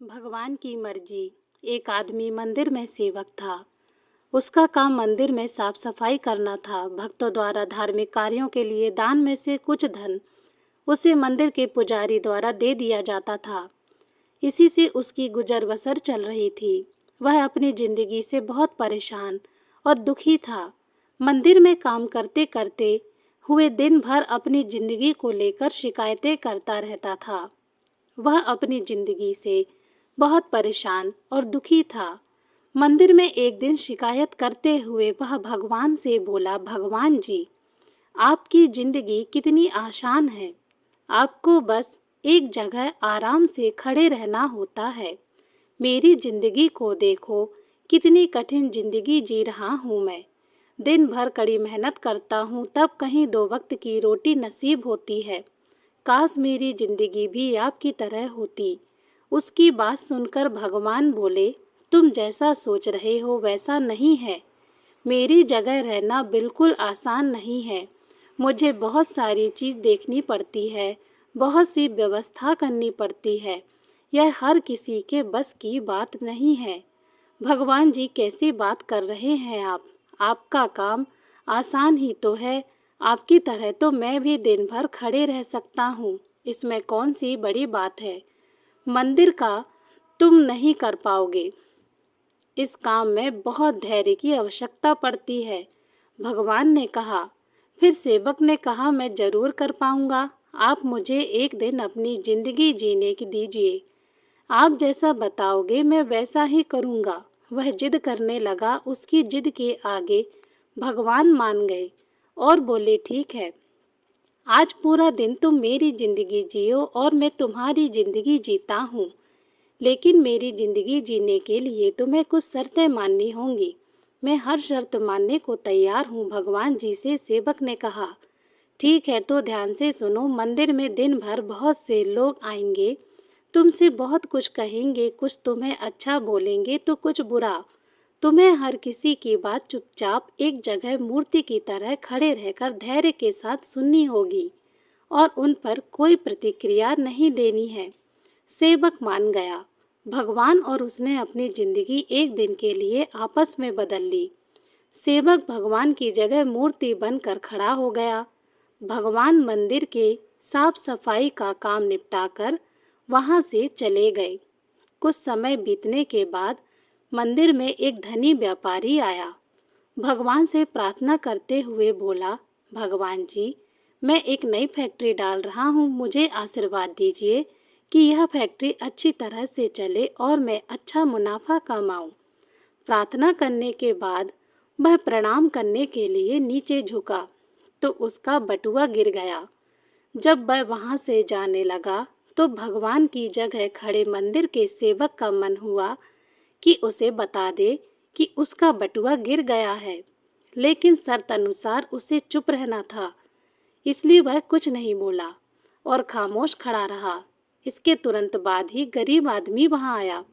भगवान की मर्जी। एक आदमी मंदिर में सेवक था। उसका काम मंदिर में साफ सफाई करना था। भक्तों द्वारा धार्मिक कार्यों के लिए दान में से कुछ धन उसे मंदिर के पुजारी द्वारा दे दिया जाता था। इसी से उसकी गुजर बसर चल रही थी। वह अपनी जिंदगी से बहुत परेशान और दुखी था। मंदिर में काम करते करते हुए दिन भर अपनी जिंदगी को लेकर शिकायतें करता रहता था। वह अपनी जिंदगी से बहुत परेशान और दुखी था। मंदिर में एक दिन शिकायत करते हुए वह भगवान से बोला, भगवान जी, आपकी जिंदगी कितनी आसान है। आपको बस एक जगह आराम से खड़े रहना होता है। मेरी जिंदगी को देखो, कितनी कठिन जिंदगी जी रहा हूँ मैं। दिन भर कड़ी मेहनत करता हूँ, तब कहीं दो वक्त की रोटी नसीब होती है। काश मेरी जिंदगी भी आपकी तरह होती। उसकी बात सुनकर भगवान बोले, तुम जैसा सोच रहे हो वैसा नहीं है। मेरी जगह रहना बिल्कुल आसान नहीं है। मुझे बहुत सारी चीज़ देखनी पड़ती है, बहुत सी व्यवस्था करनी पड़ती है। यह हर किसी के बस की बात नहीं है। भगवान जी, कैसी बात कर रहे हैं आप? आपका काम आसान ही तो है। आपकी तरह तो मैं भी दिन भर खड़े रह सकता हूँ। इसमें कौन सी बड़ी बात है? मंदिर का तुम नहीं कर पाओगे। इस काम में बहुत धैर्य की आवश्यकता पड़ती है। भगवान ने कहा। फिर सेवक ने कहा, मैं जरूर कर पाऊंगा। आप मुझे एक दिन अपनी जिंदगी जीने की दीजिए। आप जैसा बताओगे मैं वैसा ही करूंगा। वह जिद करने लगा। उसकी जिद के आगे भगवान मान गए और बोले, ठीक है, आज पूरा दिन तुम मेरी जिंदगी जियो और मैं तुम्हारी जिंदगी जीता हूँ। लेकिन मेरी जिंदगी जीने के लिए तुम्हें कुछ शर्तें माननी होंगी। मैं हर शर्त मानने को तैयार हूँ, भगवान जी से सेवक ने कहा। ठीक है, तो ध्यान से सुनो। मंदिर में दिन भर बहुत से लोग आएंगे, तुमसे बहुत कुछ कहेंगे, कुछ तुम्हें अच्छा बोलेंगे तो कुछ बुरा। तुम्हें हर किसी की बात चुपचाप एक जगह मूर्ति की तरह खड़े रहकर धैर्य के साथ सुननी होगी और उन पर कोई प्रतिक्रिया नहीं देनी है। सेवक मान गया। भगवान और उसने अपनी जिंदगी एक दिन के लिए आपस में बदल ली। सेवक भगवान की जगह मूर्ति बनकर खड़ा हो गया। भगवान मंदिर के साफ सफाई का काम निपटाकर वहां से चले गए। कुछ समय बीतने के बाद मंदिर में एक धनी व्यापारी आया। भगवान से प्रार्थना करते हुए बोला, भगवान जी, मैं एक नई फैक्ट्री डाल रहा हूँ। मुझे आशीर्वाद दीजिए कि यह फैक्ट्री अच्छी तरह से चले और मैं अच्छा मुनाफा कमाऊं। प्रार्थना करने के बाद वह प्रणाम करने के लिए नीचे झुका तो उसका बटुआ गिर गया। जब वह वहां से जाने लगा तो भगवान की जगह खड़े मंदिर के सेवक का मन हुआ कि उसे बता दे कि उसका बटुआ गिर गया है, लेकिन शर्त अनुसार उसे चुप रहना था। इसलिए वह कुछ नहीं बोला और खामोश खड़ा रहा। इसके तुरंत बाद ही गरीब आदमी वहां आया।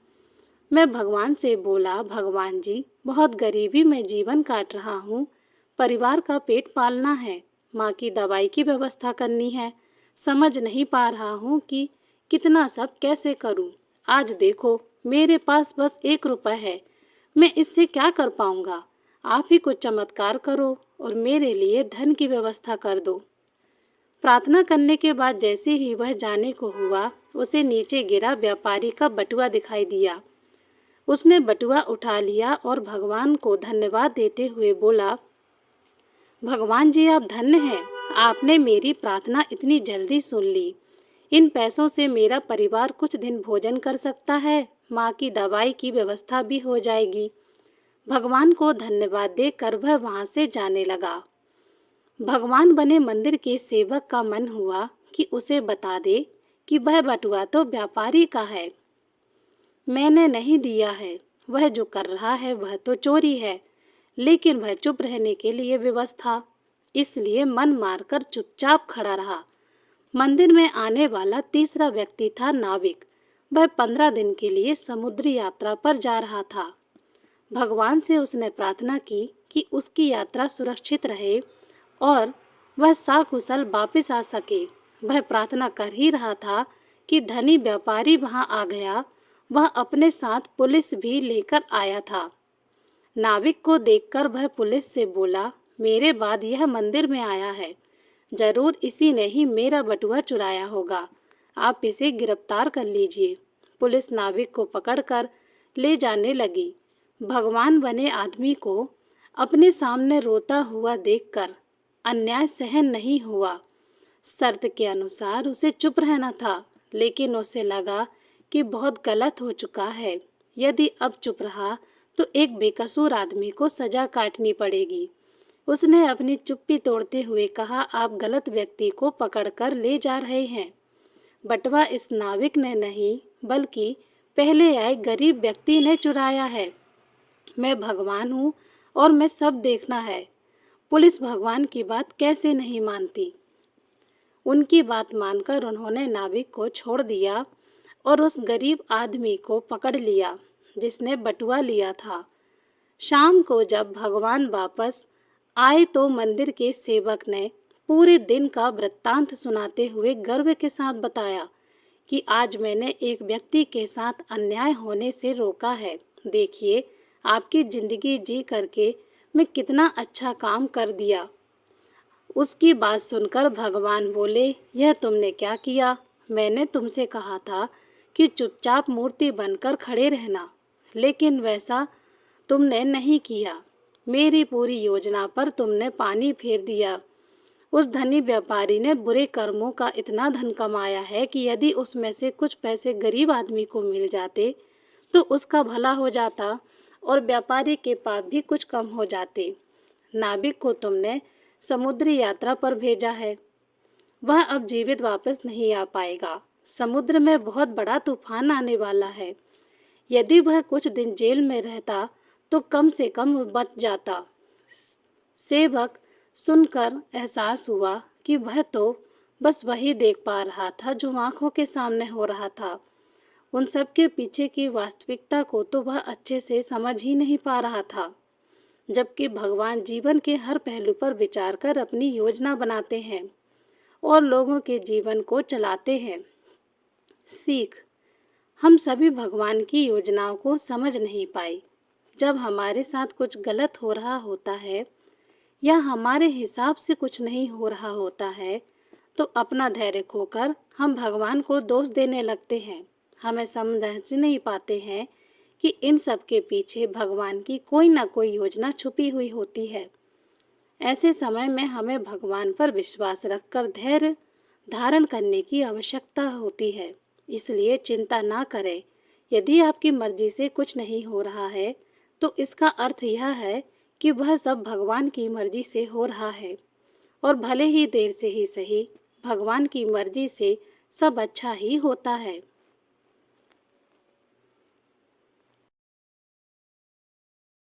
मैं भगवान से बोला, भगवान जी, बहुत गरीबी में जीवन काट रहा हूँ। परिवार का पेट पालना है, माँ की दवाई की व्यवस्था करनी है। समझ नहीं पा रहा हूँ कि कितना सब कैसे करूँ। आज देखो, मेरे पास बस 1 रुपया है। मैं इससे क्या कर पाऊंगा? आप ही कुछ चमत्कार करो और मेरे लिए धन की व्यवस्था कर दो। प्रार्थना करने के बाद जैसे ही वह जाने को हुआ, उसे नीचे गिरा व्यापारी का बटुआ दिखाई दिया। उसने बटुआ उठा लिया और भगवान को धन्यवाद देते हुए बोला, भगवान जी, आप धन्य हैं। आपने मेरी प्रार्थना इतनी जल्दी सुन ली। इन पैसों से मेरा परिवार कुछ दिन भोजन कर सकता है। माँ की दवाई की व्यवस्था भी हो जाएगी। भगवान को धन्यवाद देकर वह वहां से जाने लगा। भगवान बने मंदिर के सेवक का मन हुआ कि उसे बता दे कि वह बटुआ तो व्यापारी का है, मैंने नहीं दिया है। वह जो कर रहा है वह तो चोरी है। लेकिन वह चुप रहने के लिए विवश था, इसलिए मन मारकर चुपचाप खड़ा रहा। मंदिर में आने वाला तीसरा व्यक्ति था नाविक। वह 15 दिन के लिए समुद्री यात्रा पर जा रहा था। भगवान से उसने प्रार्थना की कि उसकी यात्रा सुरक्षित रहे और वह सकुशल वापस आ सके। वह प्रार्थना कर ही रहा था कि धनी व्यापारी वहां आ गया। वह अपने साथ पुलिस भी लेकर आया था। नाविक को देखकर वह पुलिस से बोला, मेरे बाद यह मंदिर में आया है, जरूर इसी ने ही मेरा बटुआ चुराया होगा, आप इसे गिरफ्तार कर लीजिए। पुलिस नाविक को पकड़कर ले जाने लगी। भगवान बने आदमी को अपने सामने रोता हुआ देखकर अन्याय सहन नहीं हुआ। शर्त के अनुसार उसे चुप रहना था, लेकिन उसे लगा कि बहुत गलत हो चुका है। यदि अब चुप रहा तो एक बेकसूर आदमी को सजा काटनी पड़ेगी। उसने अपनी चुप्पी तोड़ते हुए कहा, आप गलत व्यक्ति को पकड़कर ले जा रहे हैं। बटुआ इस नाविक ने नहीं, बल्कि पहले आए गरीब व्यक्ति ने चुराया है। मैं भगवान हूँ और मैं सब देखना है। पुलिस भगवान की बात कैसे नहीं मानती। उनकी बात मानकर उन्होंने नाविक को छोड़ दिया और उस गरीब आदमी को पकड़ लिया जिसने बटुआ लिया था। शाम को जब भगवान वापस आए तो मंदिर के सेवक ने पूरे दिन का वृत्तांत सुनाते हुए गर्व के साथ बताया कि आज मैंने एक व्यक्ति के साथ अन्याय होने से रोका है। देखिए, आपकी जिंदगी जी करके मैं कितना अच्छा काम कर दिया। उसकी बात सुनकर भगवान बोले, यह तुमने क्या किया? मैंने तुमसे कहा था कि चुपचाप मूर्ति बनकर खड़े रहना, लेकिन वैसा तुमने नहीं किया। मेरी पूरी योजना पर तुमने पानी फेर दिया। उस धनी व्यापारी ने बुरे कर्मों का इतना धन कमाया है कि यदि उसमें से कुछ पैसे गरीब आदमी को मिल जाते तो उसका भला हो जाता और व्यापारी के पाप भी कुछ कम हो जाते। नाविक को तुमने समुद्री यात्रा पर भेजा है, वह अब जीवित वापस नहीं आ पाएगा। समुद्र में बहुत बड़ा तूफान आने वाला है। यदि वह कुछ दिन जेल में रहता तो कम से कम बच जाता। सेवक सुनकर एहसास हुआ कि वह तो बस वही देख पा रहा था जो आंखों के सामने हो रहा था। उन सब के पीछे की वास्तविकता को तो वह अच्छे से समझ ही नहीं पा रहा था। जबकि भगवान जीवन के हर पहलू पर विचार कर अपनी योजना बनाते हैं और लोगों के जीवन को चलाते हैं। सीख, हम सभी भगवान की योजनाओं को समझ नहीं पाए। जब हमारे साथ कुछ गलत हो रहा होता है या हमारे हिसाब से कुछ नहीं हो रहा होता है तो अपना धैर्य खोकर हम भगवान को दोष देने लगते हैं। हमें समझ नहीं पाते हैं कि इन सब के पीछे भगवान की कोई ना कोई योजना छुपी हुई होती है। ऐसे समय में हमें भगवान पर विश्वास रखकर धैर्य धारण करने की आवश्यकता होती है। इसलिए चिंता ना करें। यदि आपकी मर्जी से कुछ नहीं हो रहा है तो इसका अर्थ यह है कि वह सब भगवान की मर्जी से हो रहा है, और भले ही देर से ही सही, भगवान की मर्जी से सब अच्छा ही होता है।